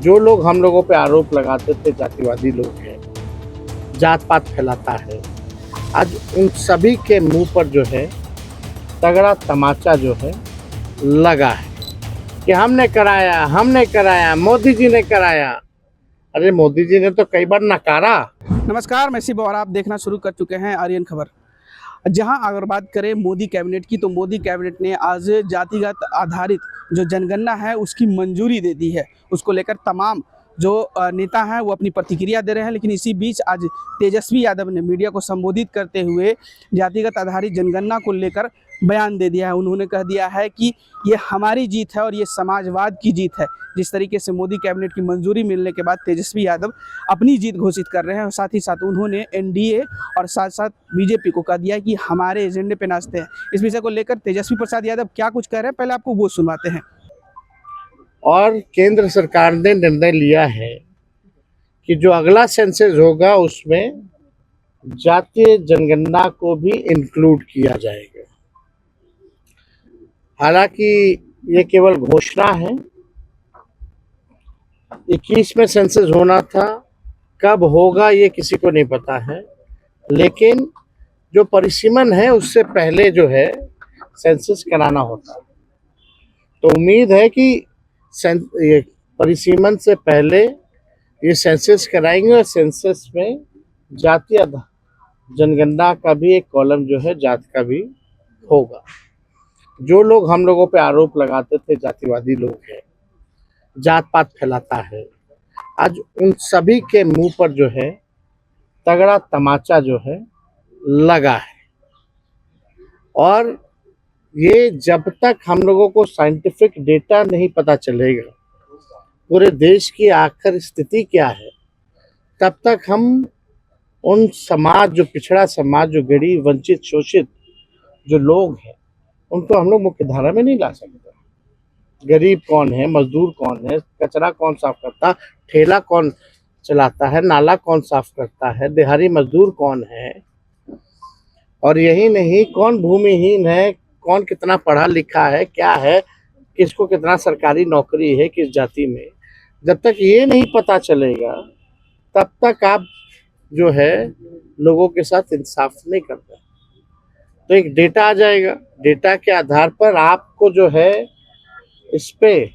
जो लोग हम लोगों पे आरोप लगाते थे जातिवादी लोग हैं, जात पात फैलाता है, आज उन सभी के मुंह पर जो है तगड़ा तमाचा जो है लगा है कि हमने कराया, मोदी जी ने कराया। अरे मोदी जी ने तो कई बार नकारा। नमस्कार, मैं शिव और आप देखना शुरू कर चुके हैं आर्यन खबर। जहां अगर बात करें मोदी कैबिनेट की, तो मोदी कैबिनेट ने आज जातिगत आधारित जो जनगणना है उसकी मंजूरी दे दी है। उसको लेकर तमाम जो नेता हैं वो अपनी प्रतिक्रिया दे रहे हैं। लेकिन इसी बीच आज तेजस्वी यादव ने मीडिया को संबोधित करते हुए जातिगत आधारित जनगणना को लेकर बयान दे दिया है। उन्होंने कह दिया है कि ये हमारी जीत है और ये समाजवाद की जीत है। जिस तरीके से मोदी कैबिनेट की मंजूरी मिलने के बाद तेजस्वी यादव अपनी जीत घोषित कर रहे हैं और साथ ही साथ उन्होंने एनडीए और साथ साथ बीजेपी को कह दिया कि हमारे एजेंडे पे नाचते हैं। इस विषय को लेकर तेजस्वी प्रसाद यादव क्या कुछ कह रहे हैं, पहले आपको वो सुनवाते हैं। और केंद्र सरकार ने निर्णय लिया है कि जो अगला सेंसस होगा उसमें जातीय जनगणना को भी इंक्लूड किया जाएगा। हालांकि ये केवल घोषणा है, 21 में सेंसस होना था, कब होगा ये किसी को नहीं पता है। लेकिन जो परिसीमन है उससे पहले जो है सेंसस कराना होता है। तो उम्मीद है कि ये परिसीमन से पहले ये सेंसस कराएंगे और सेंसस में जातीय जनगणना का भी एक कॉलम जो है जात का भी होगा। जो लोग हम लोगों पे आरोप लगाते थे जातिवादी लोग हैं, जात पात फैलाता है, आज उन सभी के मुंह पर जो है तगड़ा तमाचा जो है लगा है। और ये जब तक हम लोगों को साइंटिफिक डेटा नहीं पता चलेगा पूरे देश की आखिर स्थिति क्या है, तब तक हम उन समाज, जो पिछड़ा समाज, जो गरीब, वंचित, शोषित जो लोग हैं, उनको हम लोग मुख्य धारा में नहीं ला सकते। गरीब कौन है, मजदूर कौन है, कचरा कौन साफ करता, ठेला कौन चलाता है, नाला कौन साफ करता है, दिहाड़ी मजदूर कौन है, और यही नहीं कौन भूमिहीन है, कौन कितना पढ़ा लिखा है, क्या है, किसको कितना सरकारी नौकरी है, किस जाति में, जब तक ये नहीं पता चलेगा तब तक आप जो है लोगों के साथ इंसाफ नहीं करते। तो एक डेटा आ जाएगा, डेटा के आधार पर आपको जो है इस पे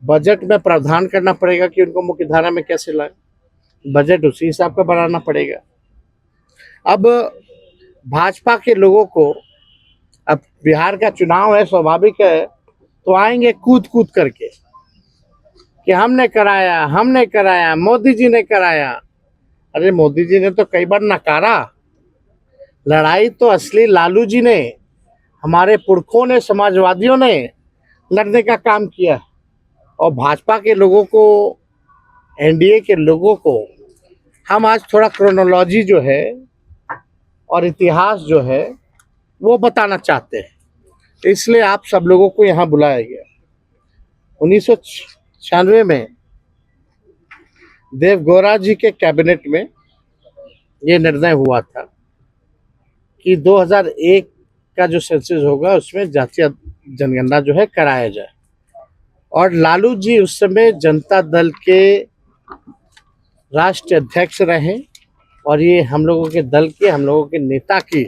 बजट में प्रावधान करना पड़ेगा कि उनको मुख्य धारा में कैसे लाए। बजट उसी हिसाब का बनाना पड़ेगा। अब भाजपा के लोगों को, अब बिहार का चुनाव है, स्वाभाविक है, तो आएंगे कूद कूद करके कि हमने कराया, मोदी जी ने कराया। अरे मोदी जी ने तो कई बार नकारा। लड़ाई तो असली लालू जी ने, हमारे पुरखों ने, समाजवादियों ने लड़ने का काम किया। और भाजपा के लोगों को, एनडीए के लोगों को हम आज थोड़ा क्रोनोलॉजी जो है और इतिहास जो है वो बताना चाहते हैं। इसलिए आप सब लोगों को यहाँ बुलाया गया। 1996 में देवगौड़ा जी के कैबिनेट में ये निर्णय हुआ था कि 2001 का जो सेंसस होगा उसमें जातीय जनगणना जो है कराया जाए। और लालू जी उस समय जनता दल के राष्ट्रीय अध्यक्ष रहे और ये हम लोगों के दल के, हम लोगों के नेता की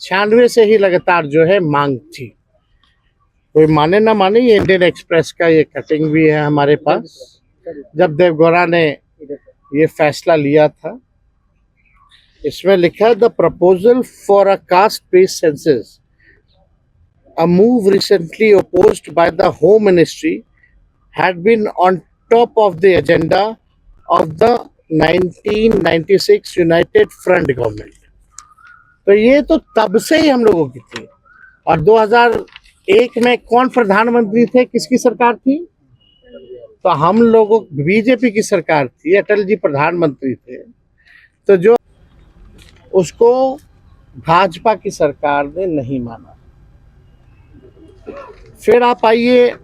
96 से ही लगातार जो है मांग थी। कोई माने ना माने, ये इंडियन एक्सप्रेस का ये कटिंग भी है हमारे पास। जब देवगौड़ा ने ये फैसला लिया था, इसमें लिखा है the proposal for a cast based census, a move recently opposed by the Home Ministry, had been on top of the agenda of the 1996 United Front government। तो ये तो तब से ही हम लोगों की थी। और 2001 में कौन प्रधानमंत्री थे, किसकी सरकार थी? तो हम लोगों, बीजेपी की सरकार थी, अटल जी प्रधानमंत्री थे। तो जो उसको भाजपा की सरकार ने नहीं माना। फिर आप आइए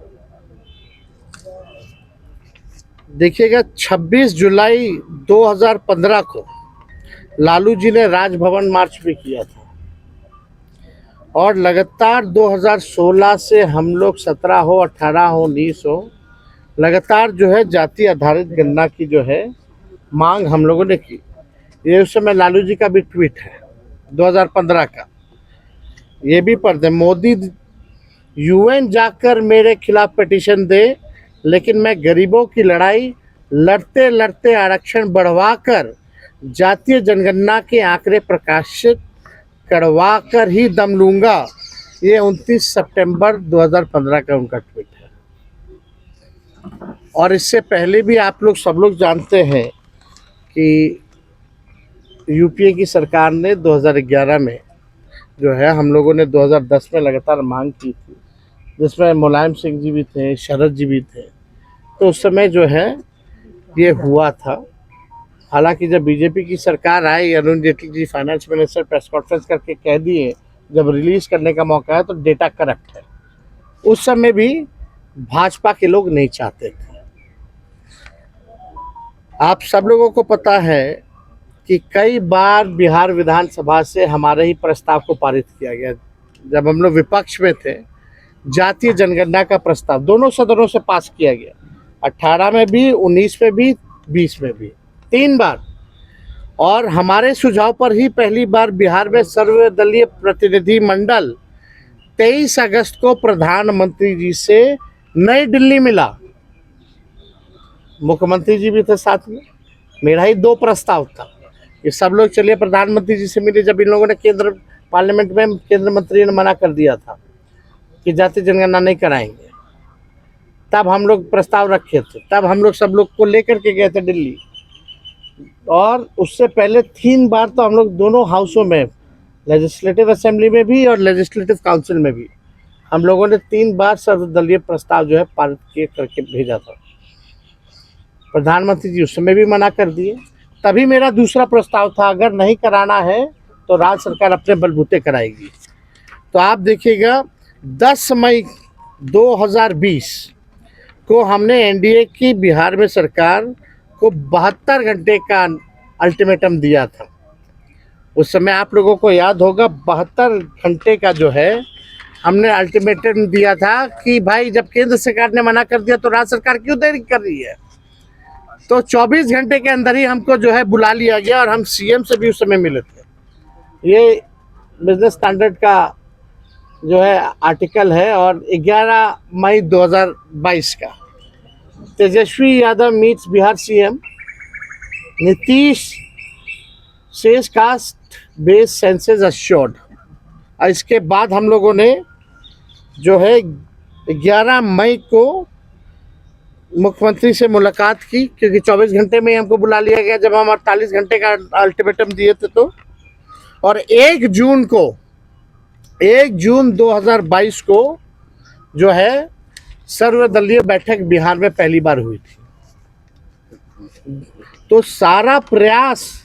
देखिएगा, 26 जुलाई 2015 को लालू जी ने राजभवन मार्च भी किया था। और लगातार 2016 से हम लोग 17 हो, 18 हो, 19 हो, लगातार जो है जाति आधारित गणना की जो है मांग हम लोगों ने की। ये उस समय लालू जी का भी ट्वीट है 2015 का, ये भी पढ़ दे, मोदी यूएन जाकर मेरे खिलाफ पिटीशन दे, लेकिन मैं गरीबों की लड़ाई लड़ते लड़ते आरक्षण बढ़वाकर जातीय जनगणना के आंकड़े प्रकाशित करवा कर ही दम लूंगा। ये 29 सितंबर 2015 का उनका ट्वीट है। और इससे पहले भी आप लोग सब लोग जानते हैं कि यूपीए की सरकार ने 2011 में जो है, हम लोगों ने 2010 में लगातार मांग की थी, जिसमें मुलायम सिंह जी भी थे, शरद जी भी थे। तो उस समय जो है ये हुआ था। हालांकि जब बीजेपी की सरकार आई, Arun Jaitley ji finance minister press conference करके कह दिए जब रिलीज करने का मौका है तो डेटा करप्ट है। उस समय भी भाजपा के लोग नहीं चाहते थे। आप सब लोगों को पता है कि कई बार बिहार विधानसभा से हमारे ही प्रस्ताव को पारित किया गया। जब हम लोग विपक्ष में थे, जातीय जनगणना का प्रस्ताव दोनों सदनों से पास किया गया, 18 में भी, 19 में भी, 20 में भी, 3 बार। और हमारे सुझाव पर ही पहली बार बिहार में सर्वदलीय प्रतिनिधि मंडल 23 अगस्त को प्रधानमंत्री जी से नई दिल्ली मिला। मुख्यमंत्री जी भी थे साथ में। मेरा ही 2 प्रस्ताव था कि सब लोग चलिए प्रधानमंत्री जी से मिले। जब इन लोगों ने केंद्र पार्लियामेंट में केंद्र मंत्री ने मना कर दिया था कि जातीय जनगणना नहीं कराएंगे, तब हम लोग प्रस्ताव रखे थे। तब हम लोग सब लोग को लेकर के गए थे दिल्ली। और उससे पहले 3 बार तो हम लोग दोनों हाउसों में, लेजिस्लेटिव असेंबली में भी और लेजिस्लेटिव काउंसिल में भी, हम लोगों ने 3 बार सर्वदलीय प्रस्ताव जो है पारित किए करके भेजा था। प्रधानमंत्री जी उस समय भी मना कर दिए। तभी मेरा दूसरा प्रस्ताव था, अगर नहीं कराना है तो राज्य सरकार अपने बलबूते कराएगी। तो आप देखिएगा 10 मई 2020 को हमने एनडीए की बिहार में सरकार को 72 घंटे का अल्टीमेटम दिया था। उस समय आप लोगों को याद होगा, 72 घंटे का जो है हमने अल्टीमेटम दिया था कि भाई जब केंद्र सरकार ने मना कर दिया तो राज्य सरकार क्यों देरी कर रही है। तो 24 घंटे के अंदर ही हमको जो है बुला लिया गया और हम सीएम से भी उस समय मिले थे। ये बिजनेस स्टैंडर्ड का जो है आर्टिकल है। और 11 मई 2022 का Tejashwi Yadav meets Bihar CM, Nitish says caste based census assured. इसके बाद हम लोगों ने जो है 11 मई को मुख्यमंत्री से मुलाकात की, क्योंकि 24 घंटे में ही हमको बुला लिया गया जब हम 48 घंटे का अल्टीमेटम दिए थे। तो और 1 जून 2022 को जो है सर्वदलीय बैठक बिहार में पहली बार हुई थी। तो सारा प्रयास,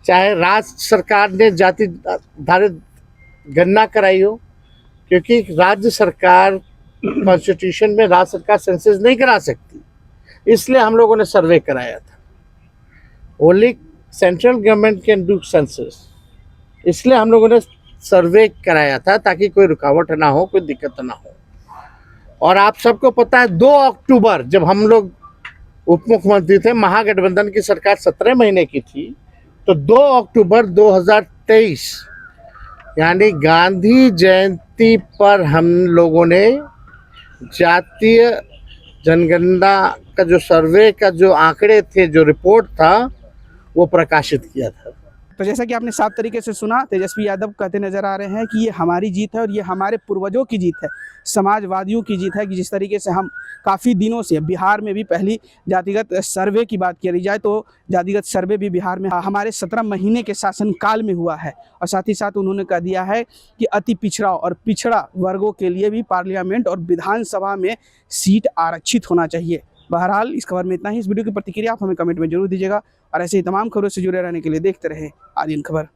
चाहे राज्य सरकार ने जाति आधारित गणना कराई हो, क्योंकि राज्य सरकार कॉन्स्टिट्यूशन में राज्य सरकार सेंसस नहीं करा सकती, इसलिए हम लोगों ने सर्वे कराया था। Only central government can do census, इसलिए हम लोगों ने सर्वे कराया था ताकि कोई रुकावट ना हो, कोई दिक्कत ना हो। और आप सबको पता है 2 अक्टूबर जब हम लोग उप मुख्यमंत्री थे, महागठबंधन की सरकार 17 महीने की थी, तो 2 अक्टूबर 2023 यानी गांधी जयंती पर हम लोगों ने जातीय जनगणना का जो सर्वे का जो आंकड़े थे, जो रिपोर्ट था, वो प्रकाशित किया था। तो जैसा कि आपने साफ तरीके से सुना, तेजस्वी यादव कहते नजर आ रहे हैं कि ये हमारी जीत है और ये हमारे पूर्वजों की जीत है, समाजवादियों की जीत है। कि जिस तरीके से हम काफ़ी दिनों से बिहार में भी पहली जातिगत सर्वे की बात करी जाए तो जातिगत सर्वे भी बिहार में हमारे 17 महीने के शासनकाल में हुआ है। और साथ ही साथ उन्होंने कह दिया है कि अति पिछड़ा और पिछड़ा वर्गों के लिए भी पार्लियामेंट और विधानसभा में सीट आरक्षित होना चाहिए। बहरहाल इस खबर में इतना ही। इस वीडियो की प्रतिक्रिया आप हमें कमेंट में जरूर दीजिएगा और ऐसे ही तमाम खबरों से जुड़े रहने के लिए देखते रहे आर्यन खबर।